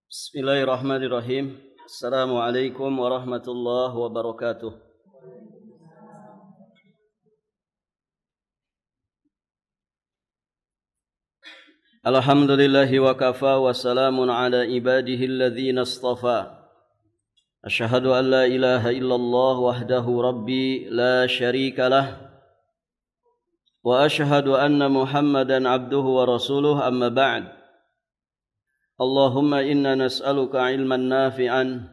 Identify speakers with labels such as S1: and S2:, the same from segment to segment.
S1: Bismillahirrahmanirrahim. Assalamualaikum warahmatullahi wabarakatuh. Alhamdulillahi wa kafa wa salamun ala ibadihi alladhina istafa. Asyhadu an la ilaha illallah wahdahu rabbi la syarika lah. Wa asyhadu anna Muhammadan abduhu wa rasuluh amma ba'd. Allahumma inna nas'aluka ilman nafi'an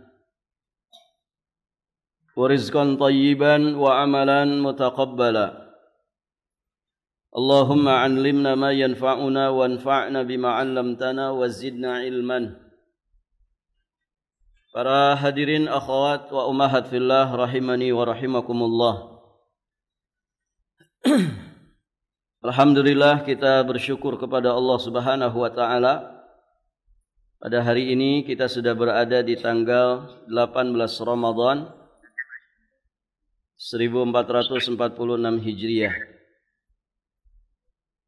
S1: wa rizqan tayyiban wa amalan mutaqabbala. Allahumma 'allimna ma yanfa'una wanfa'na bima 'allamtana wa zidna ilman. Para hadirin akhwat wa ummahat fillah rahimani wa rahimakumullah. Alhamdulillah, kita bersyukur kepada Allah Subhanahu wa taala. Pada hari ini kita sudah berada di tanggal 18 Ramadan 1446 Hijriah.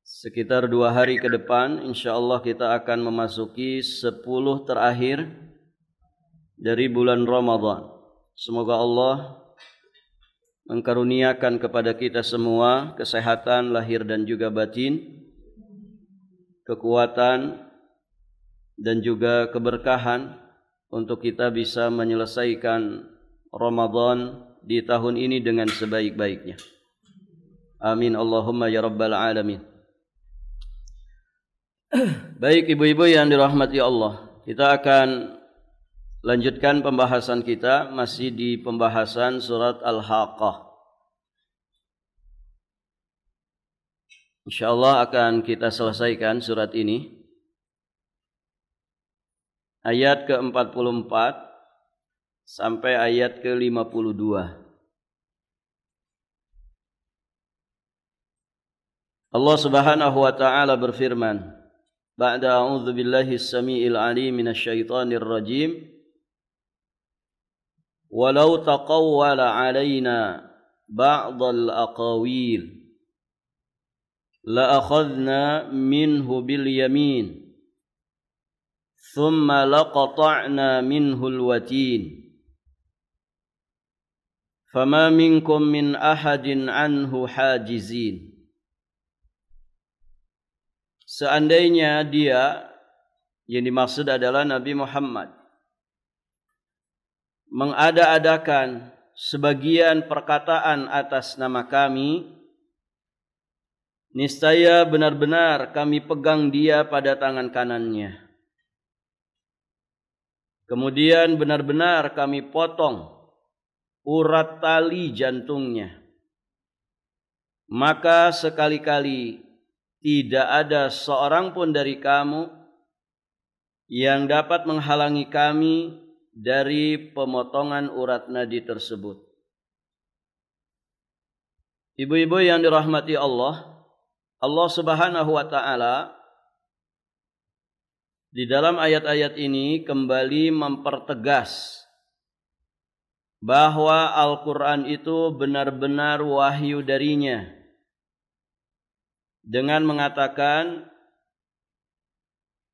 S1: Sekitar 2 hari ke depan insyaallah kita akan memasuki 10 terakhir dari bulan Ramadan. Semoga Allah mengkaruniakan kepada kita semua kesehatan lahir dan juga batin, kekuatan dan juga keberkahan untuk kita bisa menyelesaikan Ramadan di tahun ini dengan sebaik-baiknya. Amin Allahumma ya rabbal alamin. Baik ibu-ibu yang dirahmati Allah, kita akan lanjutkan pembahasan kita masih di pembahasan surat Al-Haqqah. Insyaallah akan kita selesaikan surat ini. Ayat ke-44 sampai ayat ke-52. Allah Subhanahu wa taala berfirman, ba'da a'udzu billahi as-sami'il 'alim minasyaitonir rajim. Walau taqawwala 'alaina ba'dal aqawil la akhadna minhu bil yamin. ثم لقطعنا منه الوتين فما منكم من أحد عنه حاجزين. Seandainya dia, yang dimaksud adalah Nabi Muhammad, mengada-adakan sebagian perkataan atas nama kami, niscaya benar-benar kami pegang dia pada tangan kanannya. Kemudian benar-benar kami potong urat tali jantungnya. Maka sekali-kali tidak ada seorang pun dari kamu yang dapat menghalangi kami dari pemotongan urat nadi tersebut. Ibu-ibu yang dirahmati Allah, Allah Subhanahu wa taala di dalam ayat-ayat ini kembali mempertegas bahwa Al-Quran itu benar-benar wahyu darinya, dengan mengatakan,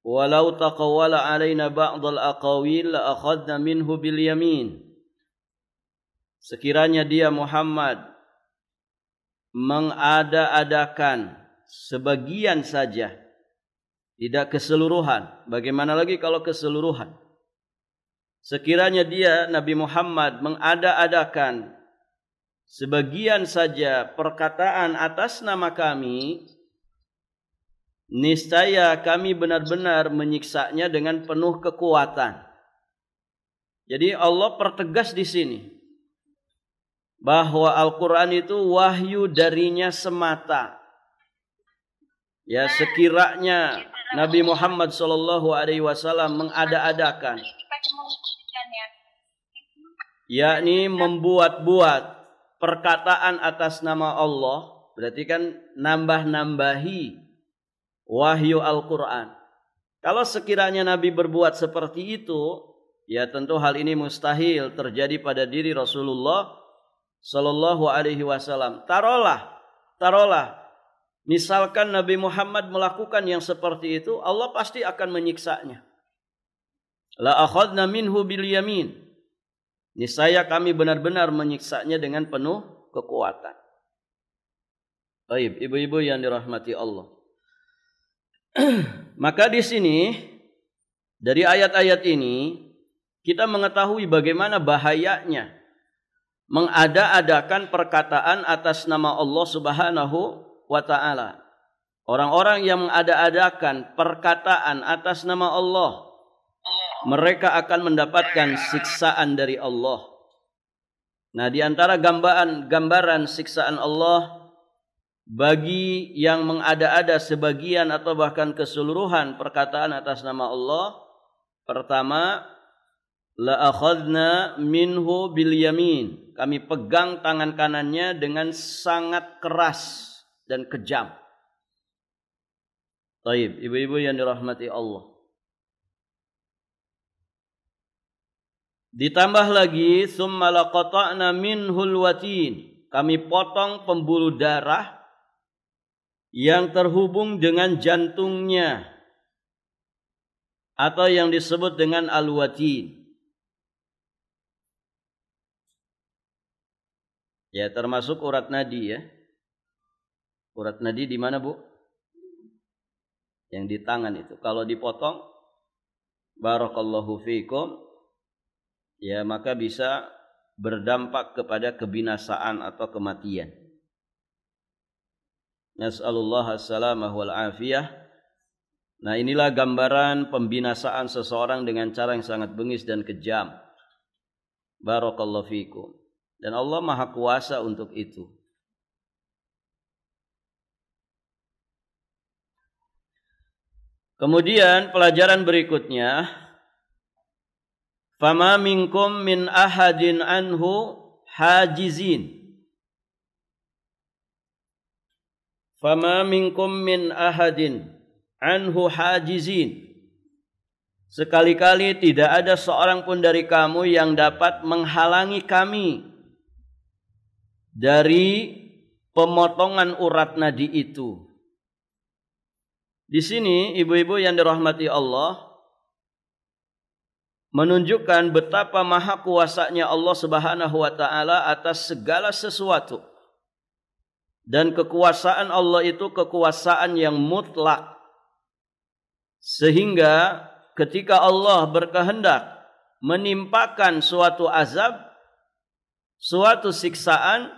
S1: walau taqawwala alaina ba'dal aqawil la akhadna minhu bil yamin. Sekiranya dia Muhammad mengada-adakan sebagian saja, tidak keseluruhan. Bagaimana lagi kalau keseluruhan? Sekiranya dia Nabi Muhammad mengada-adakan sebagian saja perkataan atas nama kami, niscaya kami benar-benar menyiksanya dengan penuh kekuatan. Jadi Allah pertegas di sini bahwa Al-Quran itu wahyu darinya semata. Ya, sekiranya Nabi Muhammad SAW mengada-adakan, yakni membuat-buat perkataan atas nama Allah, berarti kan nambah-nambahi wahyu Al-Quran. Kalau sekiranya Nabi berbuat seperti itu, ya tentu hal ini mustahil terjadi pada diri Rasulullah SAW. Taruhlah misalkan Nabi Muhammad melakukan yang seperti itu, Allah pasti akan menyiksanya. La akhadna minhu bil yamin. Niscaya kami benar-benar menyiksanya dengan penuh kekuatan. Baik, ibu-ibu yang dirahmati Allah. Maka di sini dari ayat-ayat ini kita mengetahui bagaimana bahayanya mengada-adakan perkataan atas nama Allah Subhanahu wa taala. Orang-orang yang mengada-adakan perkataan atas nama Allah, mereka akan mendapatkan siksaan dari Allah. Nah, di antara gambaran siksaan Allah bagi yang mengada-ada sebagian atau bahkan keseluruhan perkataan atas nama Allah, pertama, la akhadna minhu bil yamin. Kami pegang tangan kanannya dengan sangat keras dan kejam. Baik, ibu-ibu yang dirahmati Allah. Ditambah lagi, summa laqata'na minhul watin. Kami potong pembuluh darah yang terhubung dengan jantungnya atau yang disebut dengan al-watin. Ya, termasuk urat nadi ya. Urat nadi di mana, Bu? Yang di tangan itu. Kalau dipotong, barakallahu fiikum, ya maka bisa berdampak kepada kebinasaan atau kematian. Nas'alullah as-salamah wal afiyah. Nah, inilah gambaran pembinasaan seseorang dengan cara yang sangat bengis dan kejam. Barakallahu fiikum. Dan Allah Maha Kuasa untuk itu. Kemudian pelajaran berikutnya, fama minkum min ahadin anhu hajizin. Fama minkum min ahadin anhu hajizin. Sekali-kali tidak ada seorang pun dari kamu yang dapat menghalangi kami dari pemotongan urat nadi itu. Di sini ibu-ibu yang dirahmati Allah menunjukkan betapa maha kuasanya Allah Subhanahu wa taala atas segala sesuatu. Dan kekuasaan Allah itu kekuasaan yang mutlak. Sehingga ketika Allah berkehendak menimpakan suatu azab, suatu siksaan,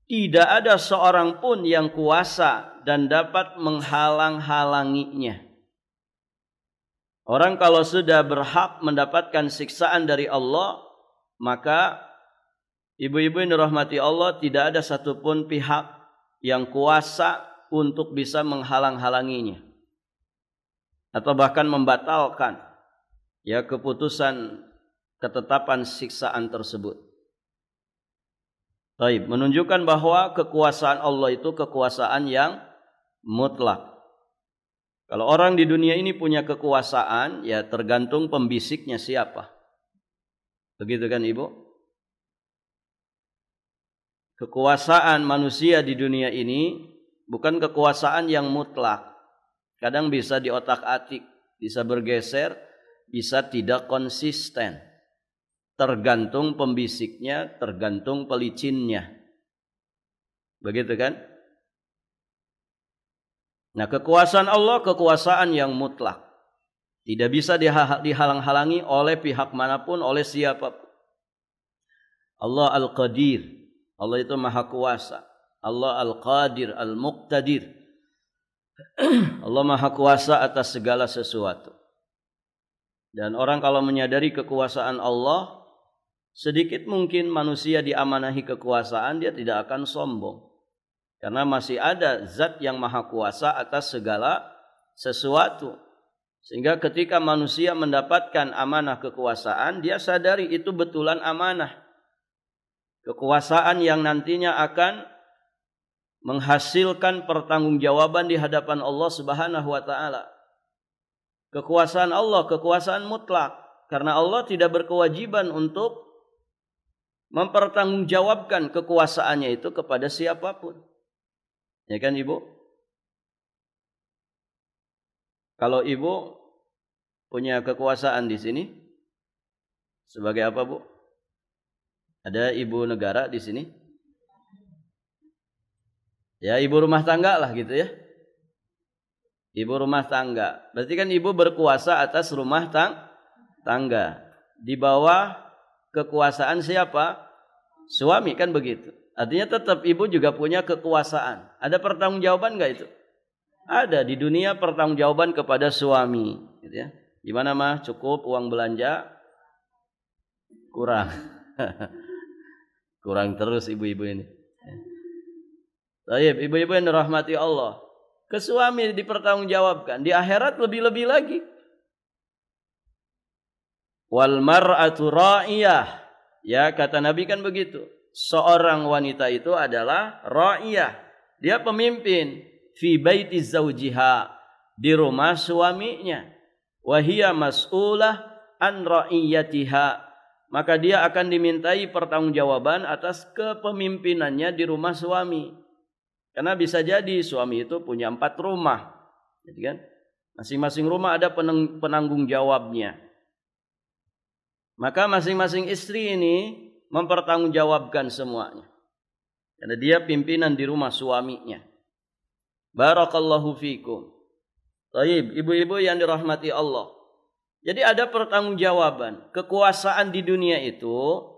S1: tidak ada seorang pun yang kuasa dan dapat menghalang-halanginya. Orang kalau sudah berhak mendapatkan siksaan dari Allah, maka ibu-ibu yang dirahmati Allah, tidak ada satupun pihak yang kuasa untuk bisa menghalang-halanginya atau bahkan membatalkan ya keputusan ketetapan siksaan tersebut. Baik, menunjukkan bahwa kekuasaan Allah itu kekuasaan yang mutlak. Kalau orang di dunia ini punya kekuasaan, ya tergantung pembisiknya siapa. Begitu kan Ibu? Kekuasaan manusia di dunia ini bukan kekuasaan yang mutlak. Kadang bisa diotak-atik, bisa bergeser, bisa tidak konsisten. Tergantung pembisiknya, tergantung pelicinnya. Begitu kan? Nah, kekuasaan Allah kekuasaan yang mutlak. Tidak bisa dihalang-halangi oleh pihak manapun, oleh siapapun. Allah Al-Qadir. Allah itu Maha Kuasa. Allah Al-Qadir, Al-Muqtadir. Allah Maha Kuasa atas segala sesuatu. Dan orang kalau menyadari kekuasaan Allah, sedikit mungkin manusia diamanahi kekuasaan, dia tidak akan sombong. Karena masih ada zat yang maha kuasa atas segala sesuatu. Sehingga ketika manusia mendapatkan amanah kekuasaan, dia sadari itu betulan amanah. Kekuasaan yang nantinya akan menghasilkan pertanggungjawaban di hadapan Allah Subhanahu wa taala. Kekuasaan Allah, kekuasaan mutlak. Karena Allah tidak berkewajiban untuk mempertanggungjawabkan kekuasaannya itu kepada siapapun. Ya kan Ibu? Kalau Ibu punya kekuasaan di sini, Sebagai apa, Bu? Ada ibu negara di sini? Ya, ibu rumah tangga lah gitu ya. Ibu rumah tangga. Berarti kan ibu berkuasa atas rumah tangga. Di bawah kekuasaan siapa? Suami, kan begitu. Artinya tetap ibu juga punya kekuasaan. Ada pertanggungjawaban enggak itu? Ada. Di dunia pertanggungjawaban kepada suami, gitu ya. Gimana mah? Cukup uang belanja? Kurang. Kurang terus ibu-ibu ini. Baik, ibu-ibu yang dirahmati Allah. Ke suami dipertanggungjawabkan. Di akhirat lebih-lebih lagi. Wal mar'atu ra'iyah. Ya, kata Nabi kan begitu. Seorang wanita itu adalah ra'iyah. Dia pemimpin. Fi baiti zawjiha. Di rumah suaminya. Wahia mas'ulah an ra'iyatiha. Maka dia akan dimintai pertanggungjawaban atas kepemimpinannya di rumah suami. Karena bisa jadi suami itu punya 4 rumah. Jadi kan, masing-masing rumah ada penanggung jawabnya. Maka masing-masing istri ini mempertanggungjawabkan semuanya. Karena dia pimpinan di rumah suaminya. Barakallahu fikum. Baik, ibu-ibu yang dirahmati Allah. Jadi ada pertanggungjawaban. Kekuasaan di dunia itu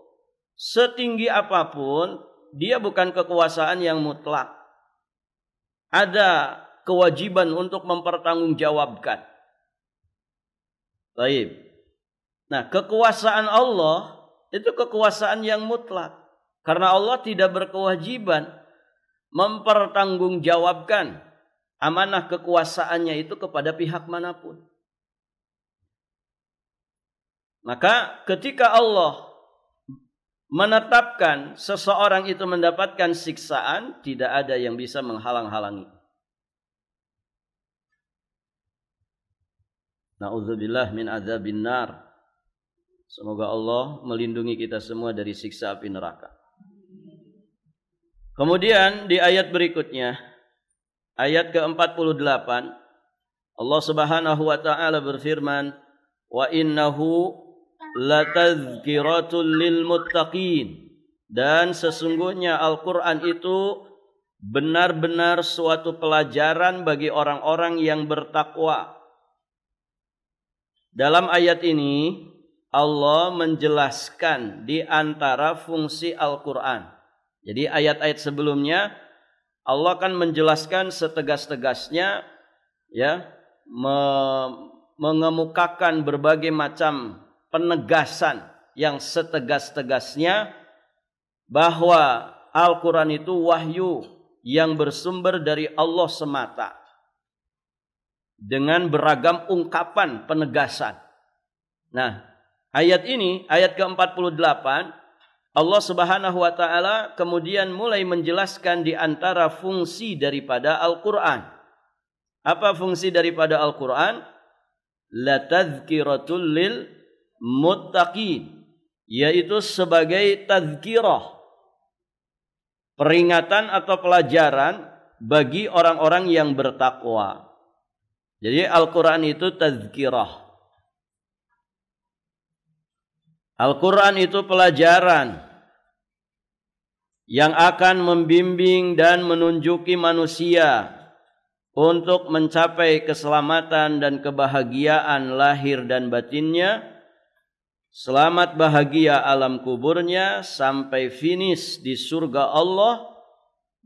S1: setinggi apapun, dia bukan kekuasaan yang mutlak. Ada kewajiban untuk mempertanggungjawabkan. Baik. Nah, kekuasaan Allah itu kekuasaan yang mutlak. Karena Allah tidak berkewajiban mempertanggungjawabkan amanah kekuasaannya itu kepada pihak manapun. Maka ketika Allah menetapkan seseorang itu mendapatkan siksaan, tidak ada yang bisa menghalang-halangi. Na'udzubillah min adzabin nar. Semoga Allah melindungi kita semua dari siksa api neraka. Kemudian di ayat berikutnya, ayat ke-48, Allah Subhanahu wa taala berfirman, "Wa innahu latazkiratul lil muttaqin." Dan sesungguhnya Al-Quran itu benar-benar suatu pelajaran bagi orang-orang yang bertakwa. Dalam ayat ini Allah menjelaskan di antara fungsi Al-Quran. Jadi ayat-ayat sebelumnya Allah kan menjelaskan setegas-tegasnya, ya, mengemukakan berbagai macam penegasan yang setegas-tegasnya bahwa Al-Quran itu wahyu yang bersumber dari Allah semata. Dengan beragam ungkapan penegasan. Nah, ayat ini, ayat ke-48, Allah Subhanahu wa taala kemudian mulai menjelaskan di antara fungsi daripada Al-Quran. Apa fungsi daripada Al-Quran? Latazkiratul lil muttaqin, yaitu sebagai tazkirah, peringatan atau pelajaran bagi orang-orang yang bertakwa. Jadi Al-Quran itu tazkirah. Al-Quran itu pelajaran yang akan membimbing dan menunjuki manusia untuk mencapai keselamatan dan kebahagiaan lahir dan batinnya, selamat bahagia alam kuburnya, sampai finish di surga Allah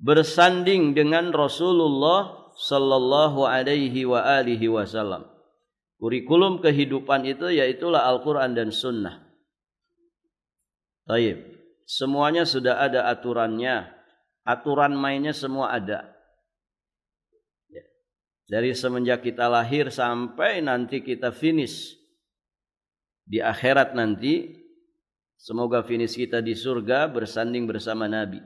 S1: bersanding dengan Rasulullah sallallahu alaihi wa alihi wasallam. Kurikulum kehidupan itu yaitulah Al-Quran dan Sunnah. Baik, semuanya sudah ada aturannya. Aturan mainnya semua ada. Dari semenjak kita lahir sampai nanti kita finish di akhirat nanti, semoga finish kita di surga bersanding bersama Nabi.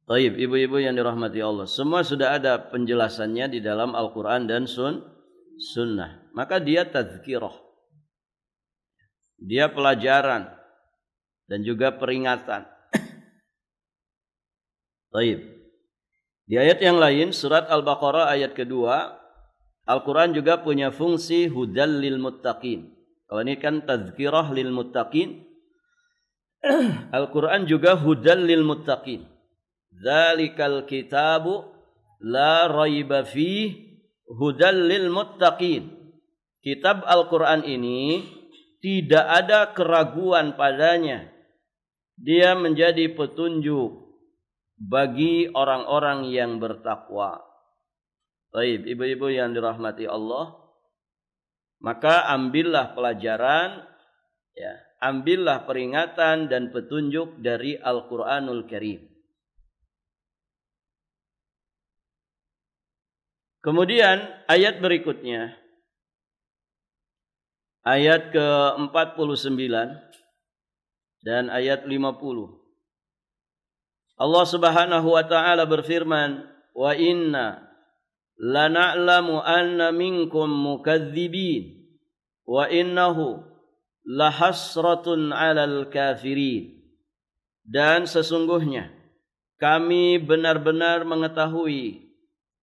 S1: Baik, ibu-ibu yang dirahmati Allah, semua sudah ada penjelasannya di dalam Al-Quran dan Sunnah. Maka dia tazkirah, dia pelajaran dan juga peringatan. Baik. Di ayat yang lain, surat Al-Baqarah ayat kedua, Al-Quran juga punya fungsi hudal lil muttaqin. Kalau ini kan tazkirah lil muttaqin. Al-Quran juga hudal lil muttaqin. Dzalikal kitabu la raiba fih hudal lil muttaqin. Kitab Al-Quran ini tidak ada keraguan padanya. Dia menjadi petunjuk bagi orang-orang yang bertakwa. Baik, ibu-ibu yang dirahmati Allah, maka ambillah pelajaran, ya, ambillah peringatan dan petunjuk dari Al-Quranul Karim. Kemudian ayat berikutnya, ayat ke-49 dan ayat 50. Allah Subhanahu wa taala berfirman, "Wa inna lana'lamu anna minkum mukadzibin wa innahu lahasratun 'alal kafirin." Dan sesungguhnya kami benar-benar mengetahui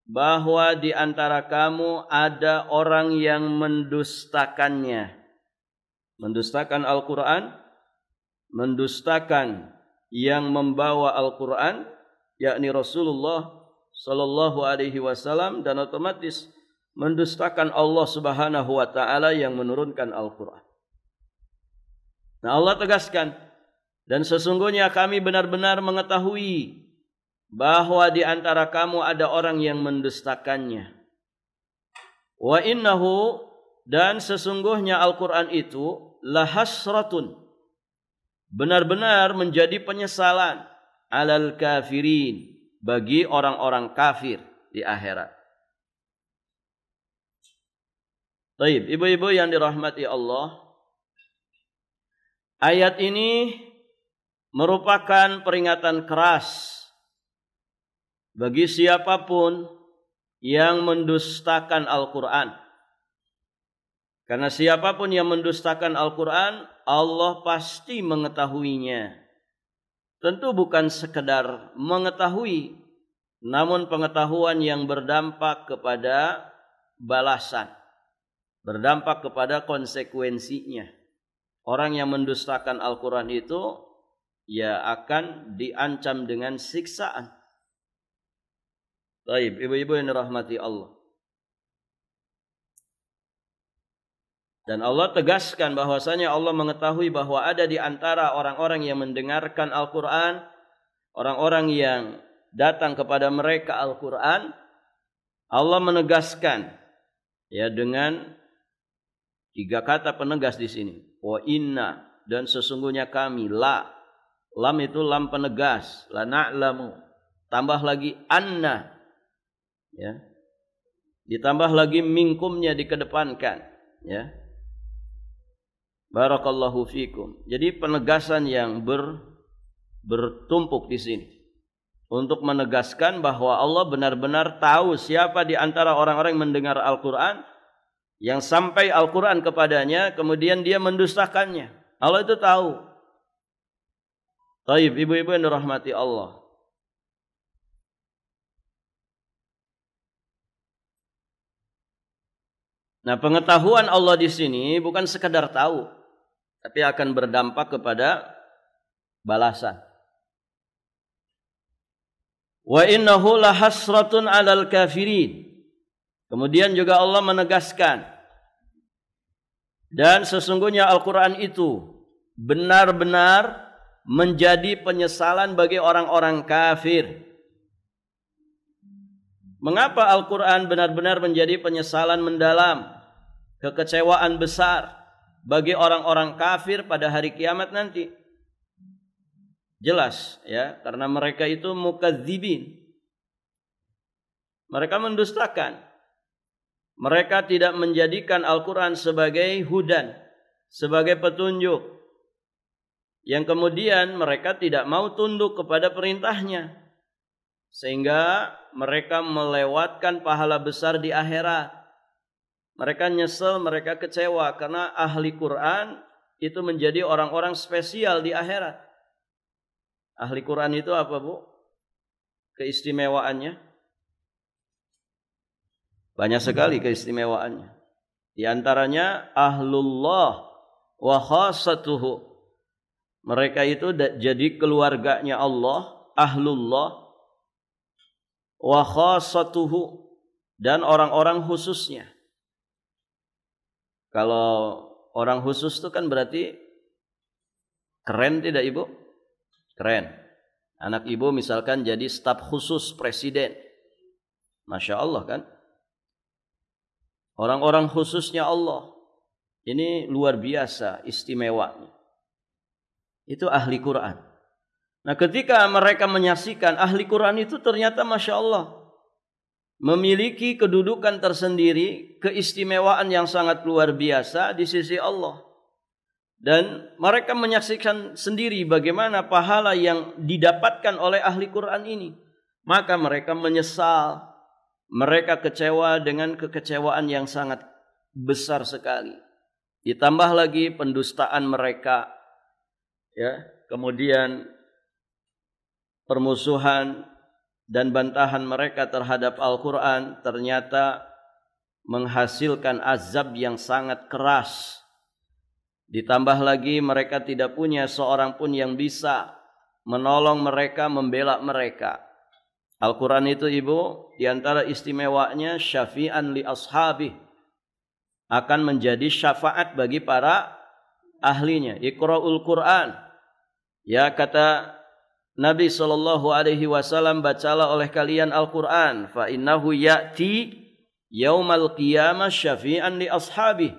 S1: bahwa di antara kamu ada orang yang mendustakannya. Mendustakan Al-Quran, mendustakan yang membawa Al-Quran, yakni Rasulullah sallallahu alaihi wasallam, dan otomatis mendustakan Allah Subhanahu wa taala yang menurunkan Al-Quran. Nah, Allah tegaskan, dan sesungguhnya kami benar-benar mengetahui bahwa di antara kamu ada orang yang mendustakannya. Wa innahu, dan sesungguhnya Al-Quran itu lahasratun, benar-benar menjadi penyesalan, alal kafirin, bagi orang-orang kafir di akhirat. Baik, ibu-ibu yang dirahmati Allah, ayat ini merupakan peringatan keras bagi siapapun yang mendustakan Al-Quran. Karena siapapun yang mendustakan Al-Quran, Allah pasti mengetahuinya. Tentu bukan sekedar mengetahui, namun pengetahuan yang berdampak kepada balasan, berdampak kepada konsekuensinya. Orang yang mendustakan Al-Quran itu, ya akan diancam dengan siksaan. Baik, ibu-ibu yang dirahmati Allah. Dan Allah tegaskan bahwasanya Allah mengetahui bahwa ada di antara orang-orang yang mendengarkan Al-Quran, orang-orang yang datang kepada mereka Al-Quran, Allah menegaskan, ya, dengan 3 kata penegas di sini. Wa inna, dan sesungguhnya kami, la, lam itu lam penegas, la na'lamu, tambah lagi anna, ya, ditambah lagi minkumnya dikedepankan, ya. Barakallahu fikum. Jadi penegasan yang bertumpuk di sini untuk menegaskan bahwa Allah benar-benar tahu siapa di antara orang-orang yang mendengar Al-Quran, yang sampai Al-Quran kepadanya, kemudian dia mendustakannya. Allah itu tahu. Taib, ibu-ibu yang dirahmati Allah. Nah, pengetahuan Allah di sini bukan sekadar tahu, tapi akan berdampak kepada balasan. Wa innahu lahasratun 'alal kafirin. Kemudian juga Allah menegaskan, dan sesungguhnya Al-Quran itu benar-benar menjadi penyesalan bagi orang-orang kafir. Mengapa Al-Quran benar-benar menjadi penyesalan mendalam, kekecewaan besar bagi orang-orang kafir pada hari kiamat nanti? Jelas, ya, karena mereka itu mukadzibin. Mereka mendustakan. Mereka tidak menjadikan Al-Quran sebagai hudan, sebagai petunjuk, yang kemudian mereka tidak mau tunduk kepada perintahnya, sehingga mereka melewatkan pahala besar di akhirat. Mereka nyesel, mereka kecewa karena ahli Quran itu menjadi orang-orang spesial di akhirat. Ahli Quran itu apa, Bu? Keistimewaannya? Banyak sekali keistimewaannya. Di antaranya ahlullah wa khassatuhu. Mereka itu jadi keluarganya Allah, ahlullah, wa khassatuhu, dan orang-orang khususnya. Kalau orang khusus itu kan berarti keren tidak Ibu? Keren. Anak Ibu misalkan jadi staf khusus presiden. Masya Allah kan? Orang-orang khususnya Allah. Ini luar biasa istimewanya. Itu ahli Quran. Nah, ketika mereka menyaksikan ahli Quran itu ternyata Masya Allah memiliki kedudukan tersendiri, keistimewaan yang sangat luar biasa di sisi Allah. Dan mereka menyaksikan sendiri bagaimana pahala yang didapatkan oleh ahli Quran ini. Maka mereka menyesal, mereka kecewa dengan kekecewaan yang sangat besar sekali. Ditambah lagi pendustaan mereka, ya, kemudian permusuhan dan bantahan mereka terhadap Al-Quran ternyata menghasilkan azab yang sangat keras. Ditambah lagi mereka tidak punya seorang pun yang bisa menolong mereka, membela mereka. Al-Quran itu Ibu, diantara istimewanya syafi'an li ashabih, akan menjadi syafaat bagi para ahlinya. Iqra'ul Quran. Ya, kata Nabi SAW, bacalah oleh kalian Al-Quran. Fa innahu ya'ti yaumal qiyamah syafi'an li ashabih.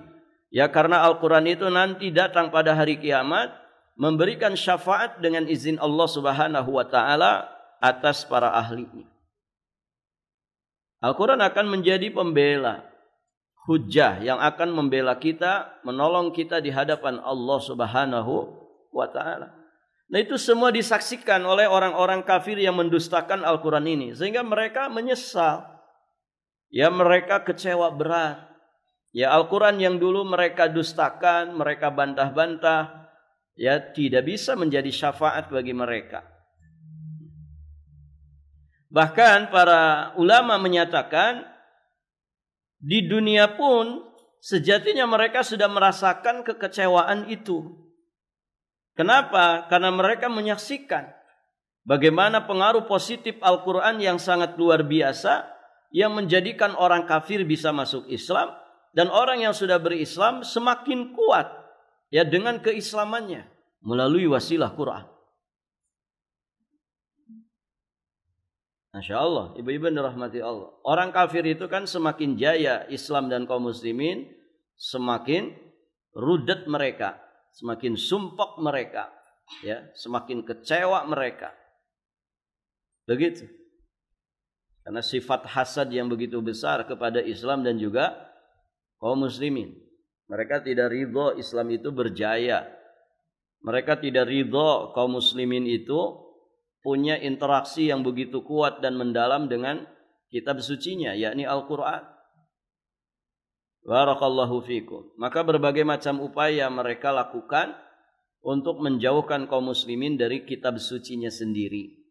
S1: Ya, karena Al-Quran itu nanti datang pada hari kiamat memberikan syafaat dengan izin Allah Subhanahu wa taala atas para ahlinya. Al-Quran akan menjadi pembela, hujjah yang akan membela kita, menolong kita di hadapan Allah Subhanahu wa taala. Nah, itu semua disaksikan oleh orang-orang kafir yang mendustakan Al-Quran ini, sehingga mereka menyesal. Ya, mereka kecewa berat. Ya, Al-Quran yang dulu mereka dustakan, mereka bantah-bantah, ya, tidak bisa menjadi syafaat bagi mereka. Bahkan para ulama menyatakan di dunia pun sejatinya mereka sudah merasakan kekecewaan itu. Kenapa? Karena mereka menyaksikan bagaimana pengaruh positif Al-Quran yang sangat luar biasa yang menjadikan orang kafir bisa masuk Islam. Dan orang yang sudah berislam semakin kuat ya dengan keislamannya melalui wasilah Quran. Masya Allah, ibu-ibu dirahmati Allah. Orang kafir itu kan semakin jaya Islam dan kaum muslimin, semakin rudet mereka, semakin sumpah mereka, ya, semakin kecewa mereka. Begitu. Karena sifat hasad yang begitu besar kepada Islam dan juga kaum muslimin. Mereka tidak ridho Islam itu berjaya. Mereka tidak ridho kaum muslimin itu punya interaksi yang begitu kuat dan mendalam dengan kitab sucinya, yakni Al-Quran. Barakallahu fikum. Maka berbagai macam upaya mereka lakukan untuk menjauhkan kaum muslimin dari kitab sucinya sendiri.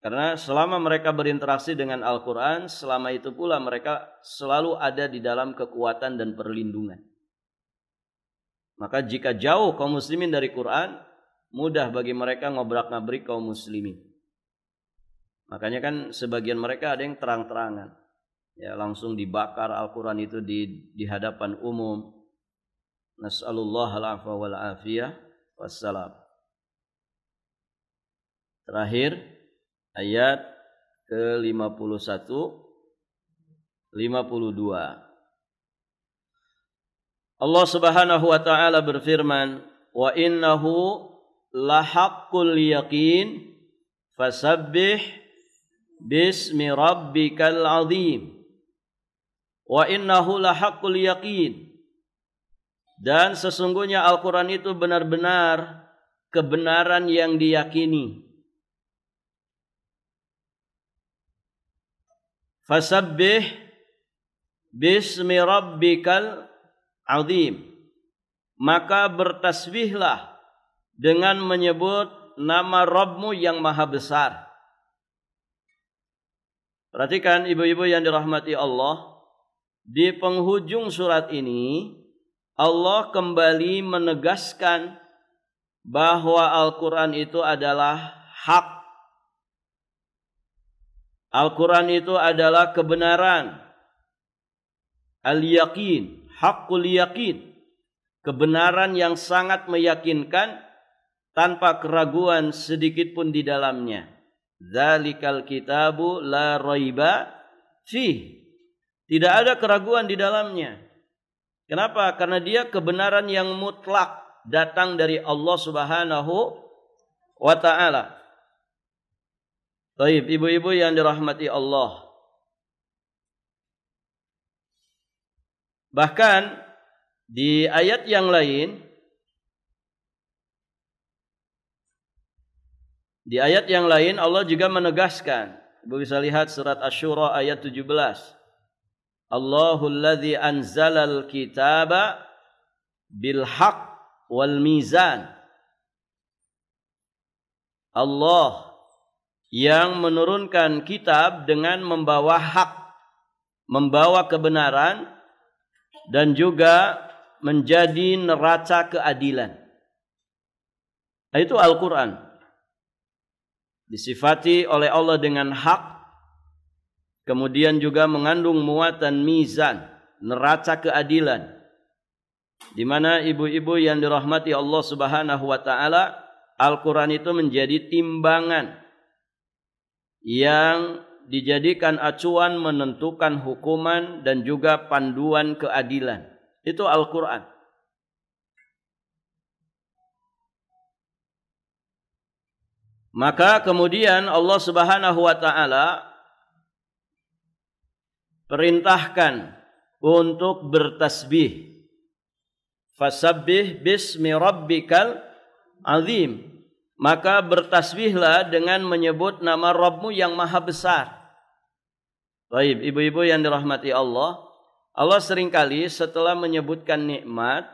S1: Karena selama mereka berinteraksi dengan Al-Quran, selama itu pula mereka selalu ada di dalam kekuatan dan perlindungan. Maka jika jauh kaum muslimin dari Quran, mudah bagi mereka ngobrak-ngabrik kaum muslimin. Makanya kan sebagian mereka ada yang terang-terangan, ya, langsung dibakar Al-Quran itu di hadapan umum. Nas'alullah al-afwa wal-afiyah wassalam. Terakhir ayat ke-51 52. Allah Subhanahu wa taala berfirman, "Wa innahu lahaqqul yaqin fasabbih bismi rabbikal azim." Wa innahu lahaqqul yaqin. Dan sesungguhnya Al-Quran itu benar-benar kebenaran yang diyakini. Fasabbih bismi rabbikal azim. Maka bertasbihlah dengan menyebut nama Rabbmu yang maha besar. Perhatikan ibu-ibu yang dirahmati Allah. di penghujung surat ini Allah kembali menegaskan bahwa Al-Quran itu adalah hak. Al-Quran itu adalah kebenaran. Al-yaqin, haqqul yaqin. Kebenaran yang sangat meyakinkan tanpa keraguan sedikit pun di dalamnya. Dzalikal kitabu la raiba fih. Tidak ada keraguan di dalamnya. Kenapa? Karena dia kebenaran yang mutlak datang dari Allah Subhanahu wa ta'ala. Baik, ibu-ibu yang dirahmati Allah. Bahkan di ayat yang lain, Allah juga menegaskan. Ibu bisa lihat surat Asy-Syura ayat 17. Allahul ladzi anzalal kitaba bil haqq wal mizan. Allah yang menurunkan kitab dengan membawa hak, membawa kebenaran, dan juga menjadi neraca keadilan. Nah, itu Al-Quran. Disifati oleh Allah dengan hak, kemudian juga mengandung muatan mizan, neraca keadilan. Di mana ibu-ibu yang dirahmati Allah Subhanahu wa ta'ala, Al-Quran itu menjadi timbangan yang dijadikan acuan menentukan hukuman dan juga panduan keadilan. Itu Al-Quran. Maka kemudian Allah Subhanahu wa ta'ala perintahkan untuk bertasbih. Fasabbih bismi rabbikal azim. Maka bertasbihlah dengan menyebut nama Rabbmu yang maha besar. Baik, ibu-ibu yang dirahmati Allah, Allah seringkali setelah menyebutkan nikmat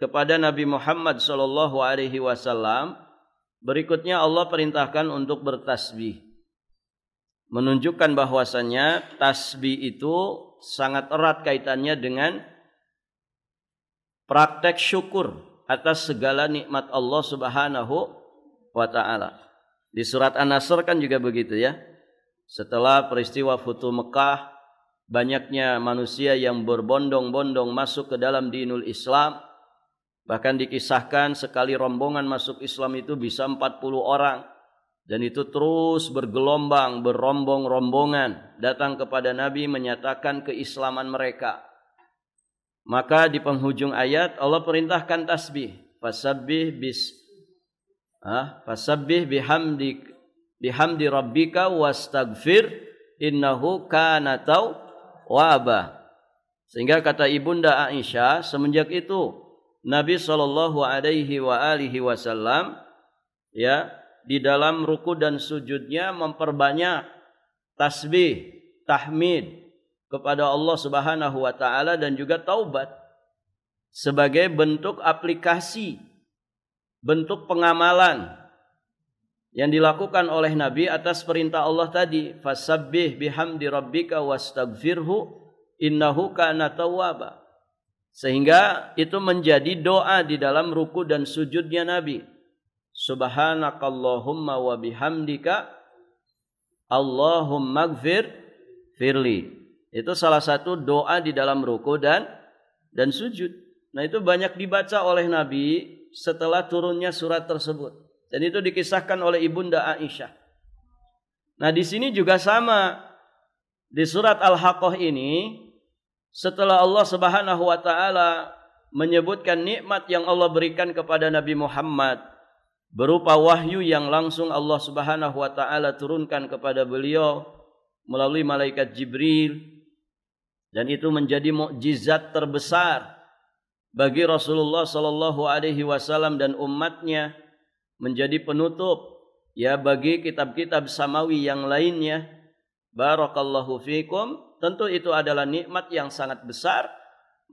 S1: kepada Nabi Muhammad SAW, berikutnya Allah perintahkan untuk bertasbih. Menunjukkan bahwasannya tasbih itu sangat erat kaitannya dengan praktek syukur atas segala nikmat Allah Subhanahu wa ta'ala. Di surat An-Nasr kan juga begitu ya. Setelah peristiwa Futuh Mekah, banyaknya manusia yang berbondong-bondong masuk ke dalam dinul Islam. Bahkan dikisahkan sekali rombongan masuk Islam itu bisa 40 orang. Dan itu terus bergelombang, berombong-rombongan datang kepada Nabi menyatakan keislaman mereka. Maka di penghujung ayat Allah perintahkan tasbih. Fasabbih bihamdi rabbika wastaghfir innahu kana tawwaba. Sehingga kata Ibunda Aisyah, semenjak itu Nabi SAW ya di dalam ruku dan sujudnya memperbanyak tasbih, tahmid kepada Allah Subhanahu wa ta'ala dan juga taubat sebagai bentuk aplikasi, bentuk pengamalan yang dilakukan oleh Nabi atas perintah Allah tadi, fasabbih bihamdi rabbika wastaghfirhu innahu kana tawwaba. Sehingga itu menjadi doa di dalam ruku dan sujudnya Nabi. Subhanakallahumma wa bihamdika Allahumma gfir firli. Itu salah satu doa di dalam ruku dan sujud. Nah, itu banyak dibaca oleh Nabi setelah turunnya surat tersebut. Dan itu dikisahkan oleh Ibunda Aisyah. Nah, di sini juga sama. Di surat Al-Haqqah ini, setelah Allah Subhanahu wa ta'ala menyebutkan nikmat yang Allah berikan kepada Nabi Muhammad berupa wahyu yang langsung Allah Subhanahu wa ta'ala turunkan kepada beliau melalui malaikat Jibril. Dan itu menjadi mukjizat terbesar bagi Rasulullah sallallahu alaihi wasallam dan umatnya, menjadi penutup ya bagi kitab-kitab samawi yang lainnya. Barakallahu fikum. Tentu itu adalah nikmat yang sangat besar.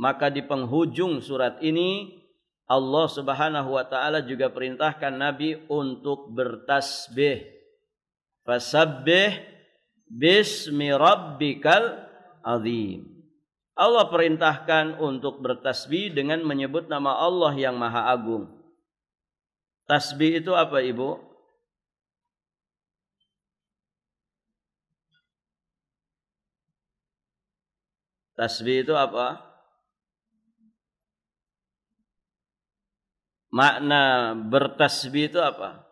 S1: Maka di penghujung surat ini Allah Subhanahu wa taala juga perintahkan Nabi untuk bertasbih. Fasabbih bismi rabbikal azim. Allah perintahkan untuk bertasbih dengan menyebut nama Allah yang Maha Agung. Tasbih itu apa, Ibu? Tasbih itu apa? Makna bertasbih itu apa?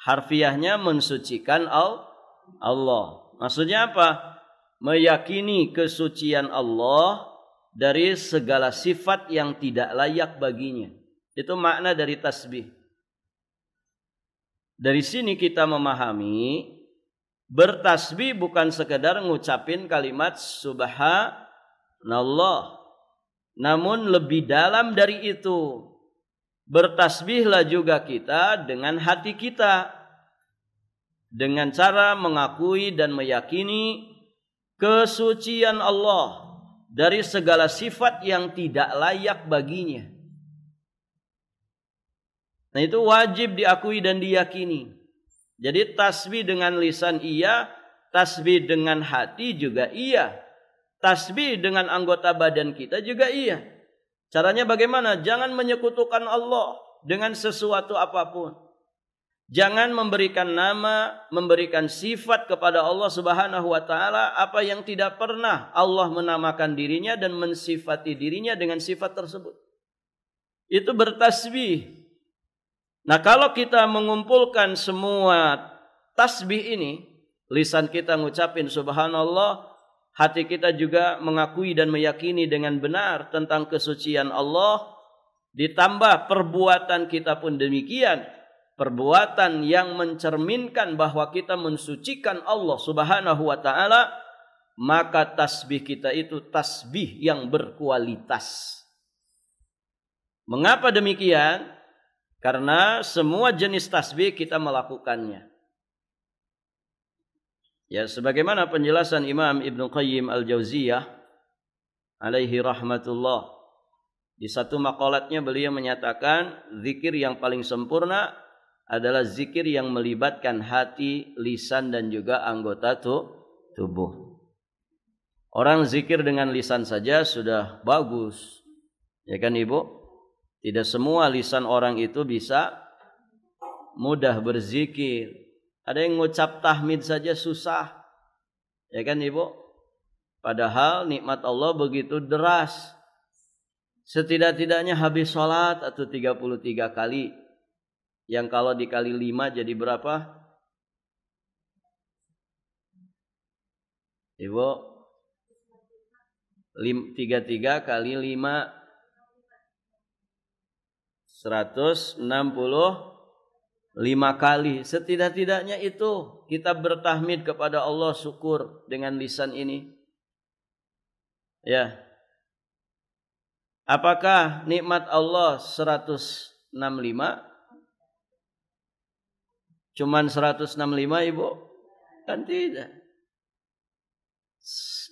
S1: Harfiahnya mensucikan Allah. Maksudnya apa? Meyakini kesucian Allah dari segala sifat yang tidak layak baginya. Itu makna dari tasbih. Dari sini kita memahami bertasbih bukan sekedar ngucapin kalimat subhanallah. Namun lebih dalam dari itu. Bertasbihlah juga kita dengan hati kita. Dengan cara mengakui dan meyakini kesucian Allah dari segala sifat yang tidak layak baginya. Nah, itu wajib diakui dan diyakini. Jadi tasbih dengan lisan iya, tasbih dengan hati juga iya. Tasbih dengan anggota badan kita juga iya. Caranya bagaimana? Jangan menyekutukan Allah dengan sesuatu apapun. Jangan memberikan nama, memberikan sifat kepada Allah Subhanahu wa taala apa yang tidak pernah Allah menamakan dirinya dan mensifati dirinya dengan sifat tersebut. Itu bertasbih. Nah, kalau kita mengumpulkan semua tasbih ini, lisan kita ngucapin subhanallah, hati kita juga mengakui dan meyakini dengan benar tentang kesucian Allah, ditambah perbuatan kita pun demikian, perbuatan yang mencerminkan bahwa kita mensucikan Allah Subhanahu wa taala, maka tasbih kita itu tasbih yang berkualitas. Mengapa demikian? Karena semua jenis tasbih kita melakukannya. Ya, sebagaimana penjelasan Imam Ibnu Qayyim Al-Jauziyah alaihi rahmatullah. Di satu maqalatnya beliau menyatakan zikir yang paling sempurna adalah zikir yang melibatkan hati, lisan dan juga anggota tubuh. Orang zikir dengan lisan saja sudah bagus. Ya kan, Ibu? Tidak semua lisan orang itu bisa mudah berzikir. Ada yang ngucap tahmid saja susah. Ya kan, Ibu? Padahal nikmat Allah begitu deras. Setidak-tidaknya habis sholat atau 33 kali. Yang kalau dikali 5 jadi berapa? Ibu? 33 kali 5 165 kali. Setidak-tidaknya itu kita bertahmid kepada Allah, syukur dengan lisan ini. Ya. Apakah nikmat Allah 165? Cuman 165, Ibu? Kan tidak.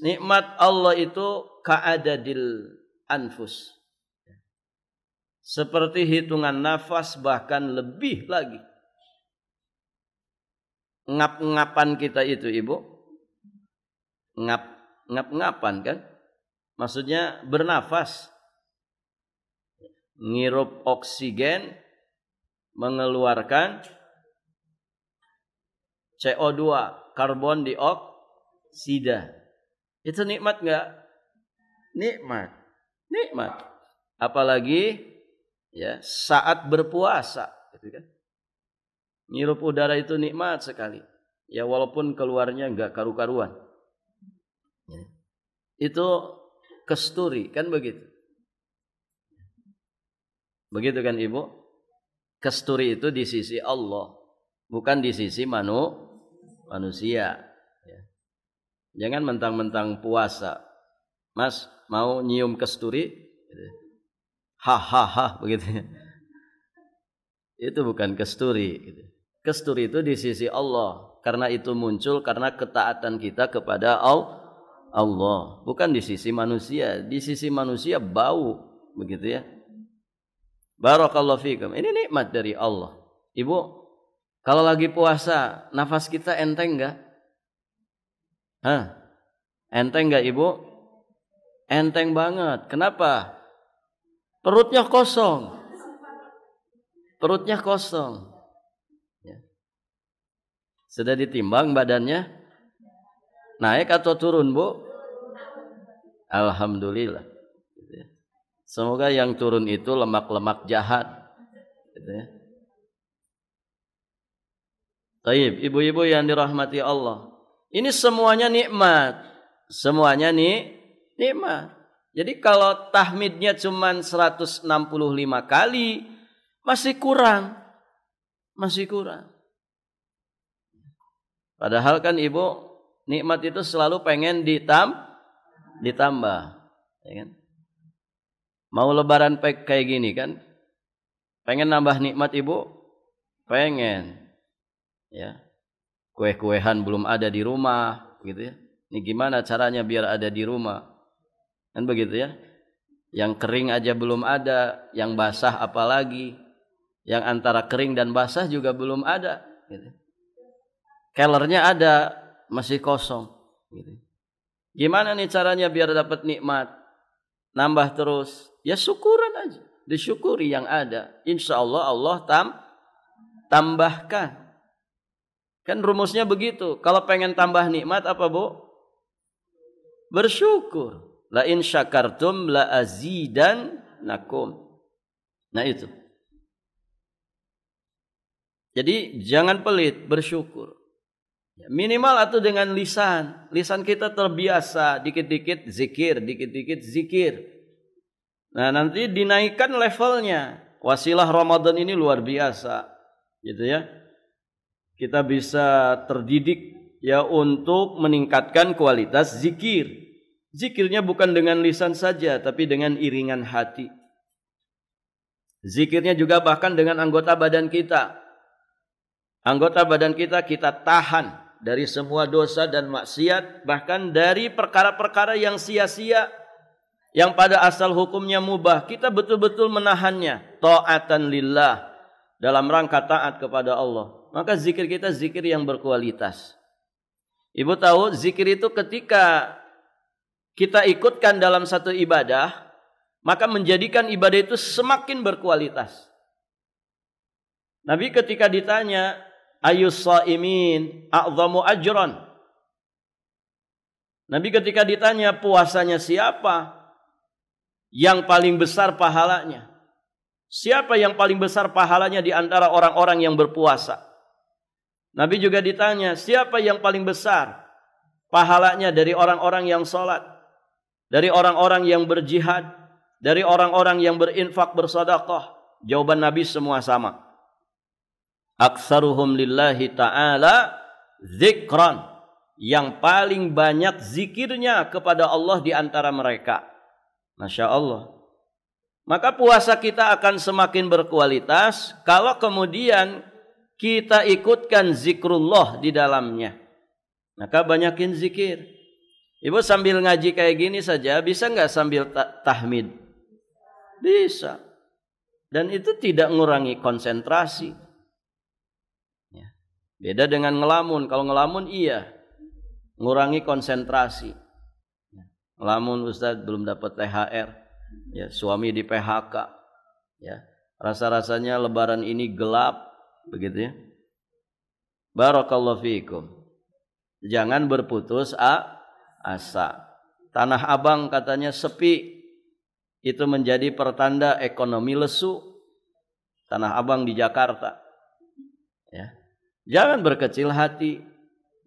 S1: Nikmat Allah itu ka'adadil anfus. Seperti hitungan nafas, bahkan lebih lagi. Ngap-ngapan kita itu, Ibu. Ngap-ngapan kan? Maksudnya bernafas. Ngirup oksigen, mengeluarkan CO2, karbon dioksida. Itu nikmat enggak? Nikmat. Nikmat. Apalagi ya, saat berpuasa, gitu kan. Ngirup udara itu nikmat sekali. Ya, walaupun keluarnya enggak karu-karuan. Ya. Itu kasturi, kan begitu. Begitu kan, Ibu? Kasturi itu di sisi Allah, bukan di sisi manusia. Ya. Jangan mentang-mentang puasa, Mas mau nyium kasturi, gitu. Hahaha begitu. Itu bukan kasturi. Kasturi itu di sisi Allah. Karena itu muncul karena ketaatan kita kepada Allah. Bukan di sisi manusia. Di sisi manusia bau. Begitu ya. Barakallahu fikum. Ini nikmat dari Allah. Ibu, kalau lagi puasa, nafas kita enteng enggak? Enteng enggak, Ibu? Enteng banget. Kenapa? Perutnya kosong. Perutnya kosong. Ya. Sudah ditimbang badannya? Naik atau turun, Bu? Alhamdulillah. Semoga yang turun itu lemak-lemak jahat. Taib, ibu-ibu yang dirahmati Allah. Ini semuanya nikmat. Semuanya nikmat. Jadi kalau tahmidnya cuma 165 kali, masih kurang. Masih kurang. Padahal kan ibu, nikmat itu selalu pengen ditambah. Ya kan? Mau lebaran kayak gini kan? Pengen nambah nikmat ibu? Pengen. Ya. Kue-kuehan belum ada di rumah, gitu ya. Ini gimana caranya biar ada di rumah? Kan begitu ya. Yang kering aja belum ada, yang basah apalagi. Yang antara kering dan basah juga belum ada, gitu. Kellernya ada, masih kosong, gitu. Gimana nih caranya biar dapat nikmat? Nambah terus. Ya syukuran aja. Disyukuri yang ada. Insya Allah Allah tambahkan. Kan rumusnya begitu. Kalau pengen tambah nikmat apa, Bu? Bersyukur. La in syakartum la azidannakum. Nah itu. Jadi jangan pelit, bersyukur. Minimal atau dengan lisan. Lisan kita terbiasa. Dikit-dikit zikir, dikit-dikit zikir. Nah nanti dinaikkan levelnya. Wasilah Ramadan ini luar biasa. Gitu ya. Kita bisa terdidik ya untuk meningkatkan kualitas zikir. Zikirnya bukan dengan lisan saja, tapi dengan iringan hati. Zikirnya juga bahkan dengan anggota badan kita. Anggota badan kita tahan dari semua dosa dan maksiat, bahkan dari perkara-perkara yang sia-sia, yang pada asal hukumnya mubah, kita betul-betul menahannya. Ta'atan lillah, dalam rangka taat kepada Allah. Maka zikir kita zikir yang berkualitas. Ibu tahu zikir itu ketika kita ikutkan dalam satu ibadah, maka menjadikan ibadah itu semakin berkualitas. Nabi ketika ditanya, ayus shaimin a'zamu ajran. Nabi ketika ditanya puasanya siapa yang paling besar pahalanya? Siapa yang paling besar pahalanya di antara orang-orang yang berpuasa? Nabi juga ditanya, siapa yang paling besar pahalanya dari orang-orang yang sholat, dari orang-orang yang berjihad, dari orang-orang yang berinfak bersedekah? Jawaban Nabi semua sama. Aktsaruhum lillahi ta'ala dzikran. Yang paling banyak zikirnya kepada Allah di antara mereka. Masya Allah. Maka puasa kita akan semakin berkualitas kalau kemudian kita ikutkan zikrullah di dalamnya. Maka banyakin zikir. Ibu sambil ngaji kayak gini saja, bisa nggak sambil tahmid? Bisa. Dan itu tidak ngurangi konsentrasi. Ya. Beda dengan ngelamun. Kalau ngelamun iya, ngurangi konsentrasi. Ngelamun Ustaz belum dapat THR. Ya, suami di PHK. Ya, rasa-rasanya lebaran ini gelap. Begitu ya. Barakallahu fiikum. Jangan berputus asa. Tanah Abang katanya sepi. Itu menjadi pertanda ekonomi lesu. Tanah Abang di Jakarta. Ya. Jangan berkecil hati.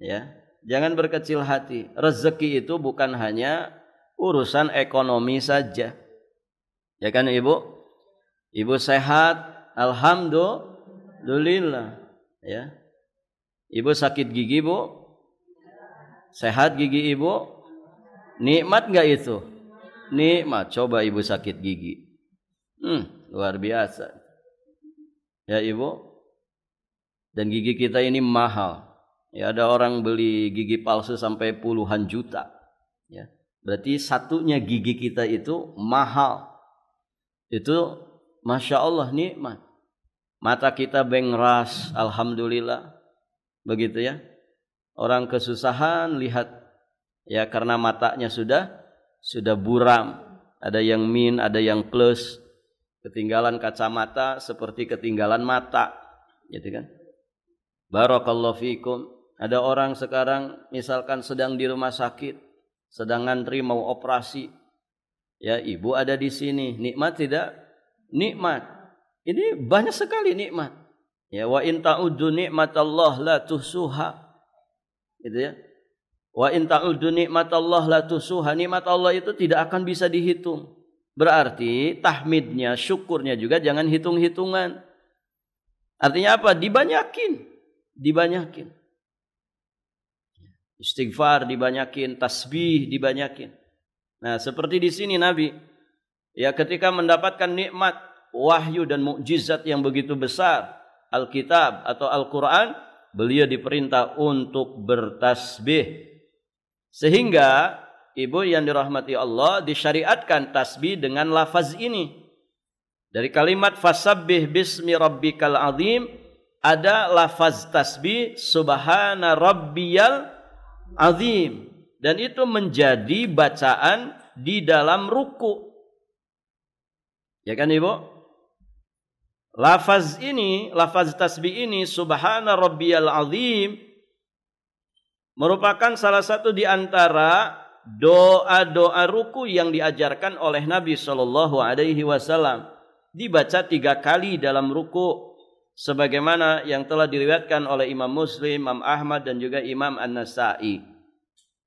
S1: Ya. Jangan berkecil hati. Rezeki itu bukan hanya urusan ekonomi saja. Ya kan Ibu? Ibu sehat, alhamdulillah. Ya. Ibu sakit gigi, Bu? Sehat gigi Ibu? Nikmat enggak itu? Nikmat. Coba Ibu sakit gigi. Luar biasa. Ya Ibu. Dan gigi kita ini mahal. Ya, ada orang beli gigi palsu sampai puluhan juta. Ya. Berarti satunya gigi kita itu mahal. Itu Masya Allah nikmat. Mata kita bengras, alhamdulillah. Begitu ya. Orang kesusahan lihat ya karena matanya sudah sudah buram, ada yang min, ada yang plus, ketinggalan kacamata seperti ketinggalan mata, gitu kan? Barakallahu fikum. Ada orang sekarang misalkan sedang di rumah sakit, sedang ngantri mau operasi. Ya, ibu ada di sini. Nikmat tidak? Nikmat. Ini banyak sekali nikmat. Ya, wa in ta'uddu nikmatallah la tuhsuha. Gitu ya. Wa in ta'uddu nikmatallah la tuhsuha. Nikmat Allah itu tidak akan bisa dihitung. Berarti tahmidnya, syukurnya juga jangan hitung-hitungan. Artinya apa? Dibanyakin. Istighfar dibanyakin, tasbih dibanyakin. Nah, seperti di sini Nabi, ya ketika mendapatkan nikmat wahyu dan mukjizat yang begitu besar, Alkitab atau Al-Quran, beliau diperintah untuk bertasbih. Sehingga ibu yang dirahmati Allah, disyariatkan tasbih dengan lafaz ini. Dari kalimat fasabbih bismi rabbikal azim, ada lafaz tasbih subhana rabbiyal azim, dan itu menjadi bacaan di dalam ruku. Ya kan Ibu? Lafaz ini, lafaz tasbih ini subhana rabbiyal azim merupakan salah satu di antara doa-doa ruku yang diajarkan oleh Nabi sallallahu alaihi wasallam. Dibaca 3 kali dalam ruku, sebagaimana yang telah diriwayatkan oleh Imam Muslim, Imam Ahmad dan juga Imam An-Nasa'i.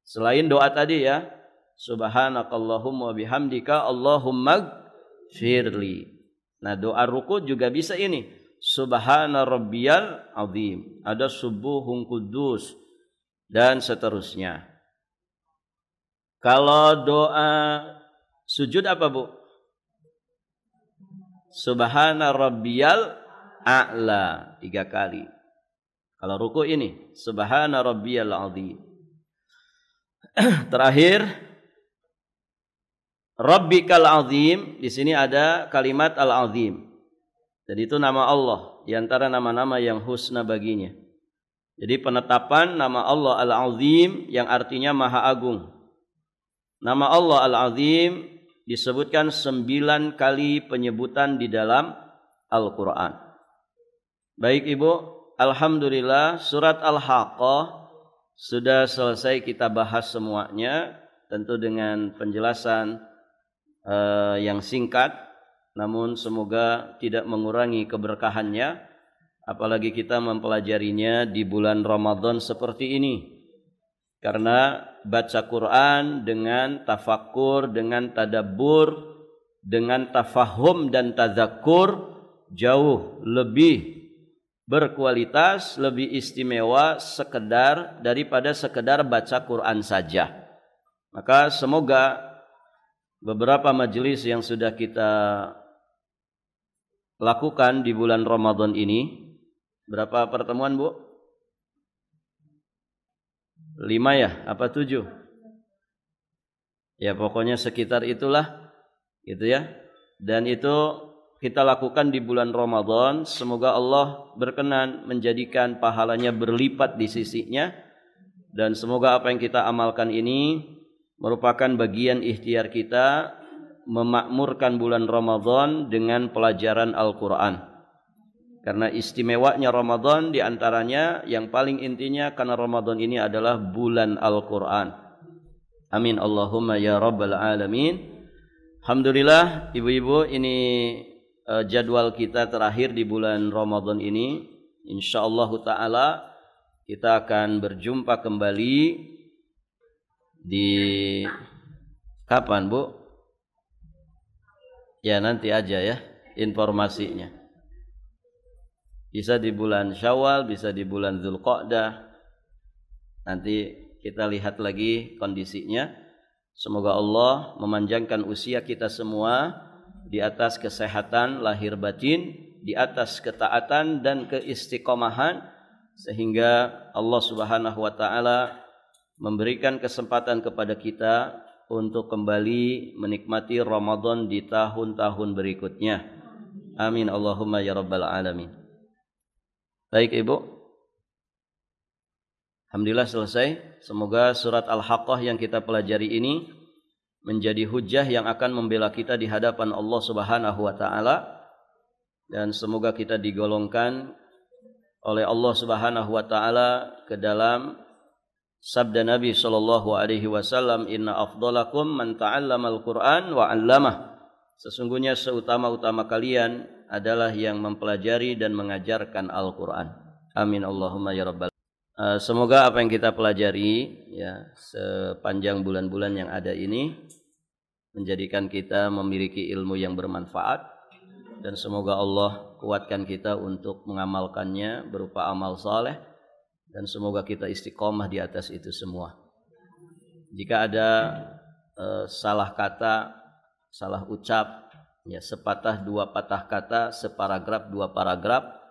S1: Selain doa tadi ya, subhanakallahumma bihamdika Allahumma gfirli. Nah, doa ruku juga bisa ini, subhana rabbiyal azim, ada subuhun kudus dan seterusnya. Kalau doa sujud apa Bu? Subhana rabbiyal a'la 3 kali. Kalau ruku ini subhana rabbiyal azim. Terakhir rabbikal azim, di sini ada kalimat al-azim. Jadi itu nama Allah di antara nama-nama yang husna baginya. Jadi penetapan nama Allah al-azim yang artinya maha agung. Nama Allah al-azim disebutkan 9 kali penyebutan di dalam Al-Quran. Baik Ibu, alhamdulillah surat Al-Haqqah sudah selesai kita bahas semuanya, tentu dengan penjelasan yang singkat, namun semoga tidak mengurangi keberkahannya, apalagi kita mempelajarinya di bulan Ramadan seperti ini. Karena baca Quran dengan tafakkur, dengan tadabbur, dengan tafahum dan tadzakur jauh lebih berkualitas, lebih istimewa daripada sekedar baca Quran saja. Maka semoga beberapa majelis yang sudah kita lakukan di bulan Ramadan ini, berapa pertemuan Bu? 5 ya? Apa 7? Ya pokoknya sekitar itulah, gitu ya. Dan itu kita lakukan di bulan Ramadan. Semoga Allah berkenan menjadikan pahalanya berlipat di sisinya. Dan semoga apa yang kita amalkan ini merupakan bagian ikhtiar kita memakmurkan bulan Ramadan dengan pelajaran Al-Quran. Karena istimewanya Ramadan diantaranya yang paling intinya karena Ramadan ini adalah bulan Al-Quran. Amin Allahumma ya Rabbal Alamin. Alhamdulillah ibu-ibu, ini jadwal kita terakhir di bulan Ramadan ini. InsyaAllah ta'ala kita akan berjumpa kembali di kapan Bu? Ya nanti aja ya informasinya. Bisa di bulan Syawal, bisa di bulan Dzulqa'dah. Nanti kita lihat lagi kondisinya. Semoga Allah memanjangkan usia kita semua di atas kesehatan lahir batin, di atas ketaatan dan keistiqomahan, sehingga Allah Subhanahu wa taala memberikan kesempatan kepada kita untuk kembali menikmati Ramadan di tahun-tahun berikutnya. Amin Allahumma ya Rabbal Alamin. Baik Ibu, alhamdulillah selesai. Semoga surat Al-Haqqah yang kita pelajari ini menjadi hujjah yang akan membela kita di hadapan Allah Subhanahu wa taala, dan semoga kita digolongkan oleh Allah Subhanahu wa taala ke dalam sabda Nabi sallallahu alaihi wasallam, inna afdalakum man ta'allamal Qur'an wa 'allamah. Sesungguhnya seutama-utama kalian adalah yang mempelajari dan mengajarkan Al-Qur'an. Amin Allahumma ya rabbal. Semoga apa yang kita pelajari ya sepanjang bulan-bulan yang ada ini menjadikan kita memiliki ilmu yang bermanfaat, dan semoga Allah kuatkan kita untuk mengamalkannya berupa amal saleh, dan semoga kita istiqomah di atas itu semua. Jika ada salah kata, salah ucap, ya sepatah dua patah kata, separagraf dua paragraf,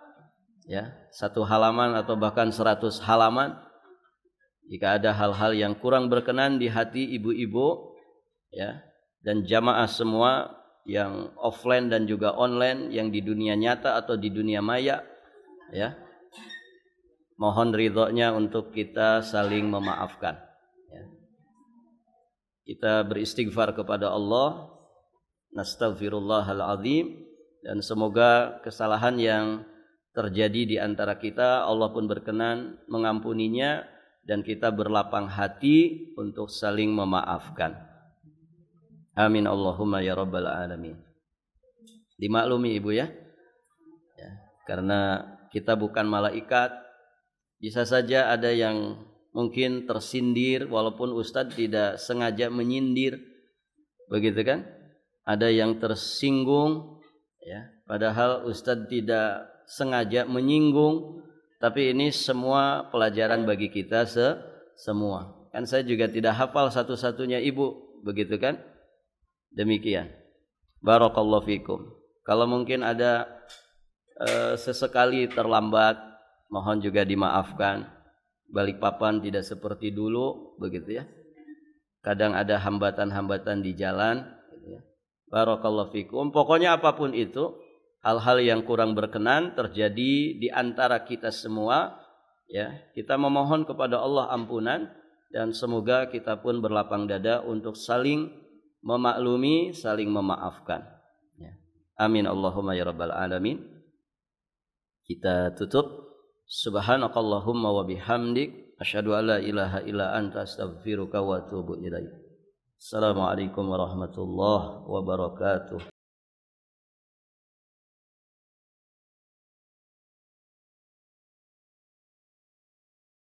S1: ya satu halaman atau bahkan 100 halaman, jika ada hal-hal yang kurang berkenan di hati ibu-ibu ya dan jamaah semua yang offline dan juga online, yang di dunia nyata atau di dunia maya, ya mohon ridhonya untuk kita saling memaafkan ya. Kita beristighfar kepada Allah, nastaghfirullahal azim, dan semoga kesalahan yang terjadi di antara kita Allah pun berkenan mengampuninya, dan kita berlapang hati untuk saling memaafkan. Amin Allahumma ya rabbal alamin. Dimaklumi ibu ya, karena kita bukan malaikat, bisa saja ada yang mungkin tersindir walaupun Ustadz tidak sengaja menyindir, begitu kan? Ada yang tersinggung ya, padahal Ustadz tidak sengaja menyinggung, tapi ini semua pelajaran bagi kita semua. Kan saya juga tidak hafal satu-satunya ibu, begitu kan? Demikian. Barakallahu fikum. Kalau mungkin ada sesekali terlambat, mohon juga dimaafkan. Balikpapan tidak seperti dulu, begitu ya. Kadang ada hambatan-hambatan di jalan, gitu ya. Barakallahu fikum. Pokoknya apapun itu, hal-hal yang kurang berkenan terjadi di antara kita semua, ya, kita memohon kepada Allah ampunan, dan semoga kita pun berlapang dada untuk saling memaklumi, saling memaafkan. Ya. Amin Allahumma ya rabbal alamin. Kita tutup. Subhanakallahumma wa bihamdik, asyhadu an la ilaha illa anta, astaghfiruka wa atubu ilaik. Assalamualaikum warahmatullahi wabarakatuh.